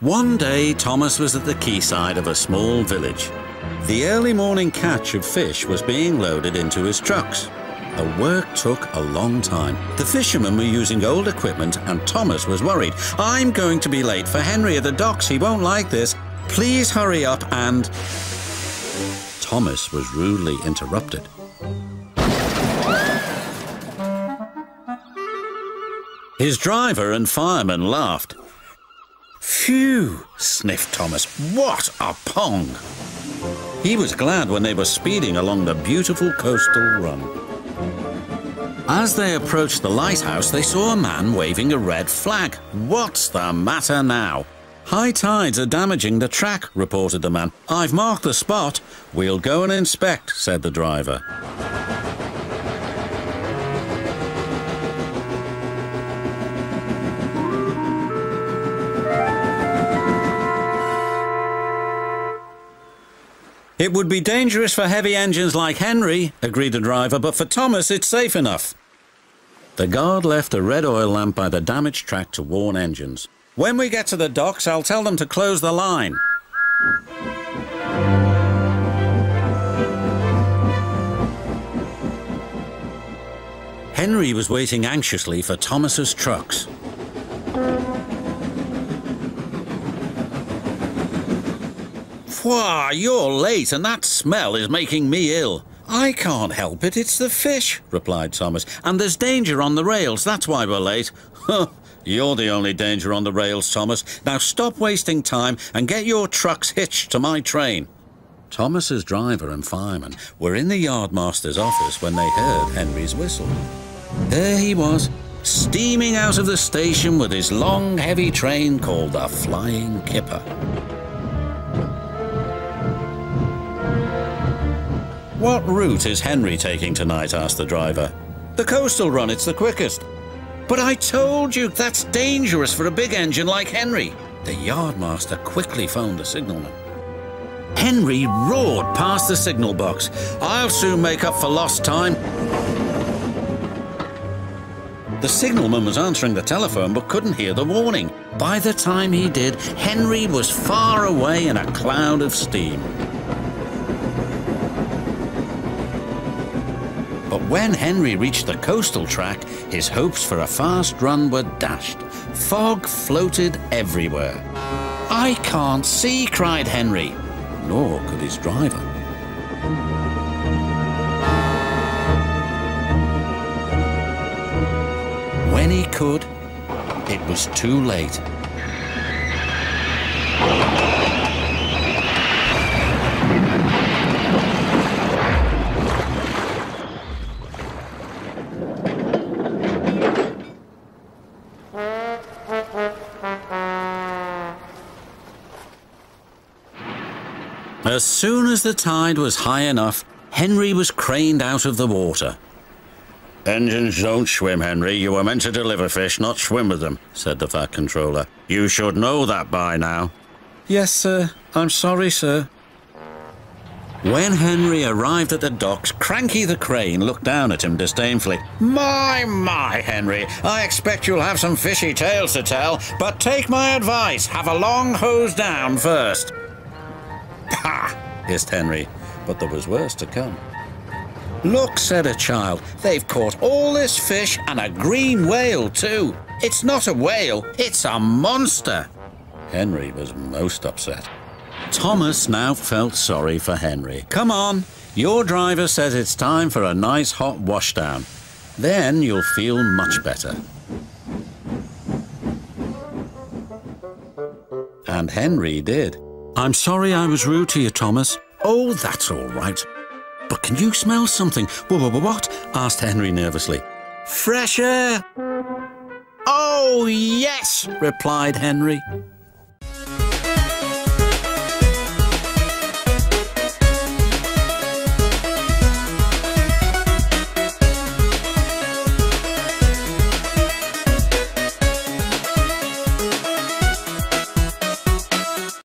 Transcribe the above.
One day, Thomas was at the quayside of a small village. The early morning catch of fish was being loaded into his trucks. The work took a long time. The fishermen were using old equipment and Thomas was worried. "I'm going to be late for Henry at the docks. He won't like this. Please hurry up," and Thomas was rudely interrupted. His driver and fireman laughed. "Phew," sniffed Thomas, "what a pong!" He was glad when they were speeding along the beautiful coastal run. As they approached the lighthouse, they saw a man waving a red flag. "What's the matter now?" "High tides are damaging the track," reported the man. "I've marked the spot." "We'll go and inspect," said the driver. "It would be dangerous for heavy engines like Henry," agreed the driver, "but for Thomas it's safe enough." The guard left a red oil lamp by the damaged track to warn engines. "When we get to the docks, I'll tell them to close the line." Henry was waiting anxiously for Thomas's trucks. "Why, you're late and that smell is making me ill." "I can't help it, it's the fish," replied Thomas. "And there's danger on the rails, that's why we're late." "Huh, you're the only danger on the rails, Thomas. Now stop wasting time and get your trucks hitched to my train." Thomas's driver and fireman were in the yardmaster's office when they heard Henry's whistle. There he was, steaming out of the station with his long, heavy train called the Flying Kipper. "What route is Henry taking tonight?" asked the driver. "The coastal run, it's the quickest." "But I told you that's dangerous for a big engine like Henry." The yardmaster quickly phoned the signalman. Henry roared past the signal box. "I'll soon make up for lost time." The signalman was answering the telephone but couldn't hear the warning. By the time he did, Henry was far away in a cloud of steam. But when Henry reached the coastal track, his hopes for a fast run were dashed. Fog floated everywhere. "I can't see," cried Henry. Nor could his driver. When he could, it was too late. As soon as the tide was high enough, Henry was craned out of the water. "Engines don't swim, Henry. You were meant to deliver fish, not swim with them," said the fat controller. "You should know that by now." "Yes, sir. I'm sorry, sir." When Henry arrived at the docks, Cranky the crane looked down at him disdainfully. My, Henry, I expect you'll have some fishy tales to tell, but take my advice, have a long hose down first." "Pah!" hissed Henry, but there was worse to come. "Look," said a child, "they've caught all this fish and a green whale too. It's not a whale, it's a monster." Henry was most upset. Thomas now felt sorry for Henry. "Come on, your driver says it's time for a nice hot washdown. Then you'll feel much better." And Henry did. "I'm sorry I was rude to you, Thomas." "Oh, that's all right. But can you smell something?" What? asked Henry nervously. "Fresh air." "Oh, yes," replied Henry.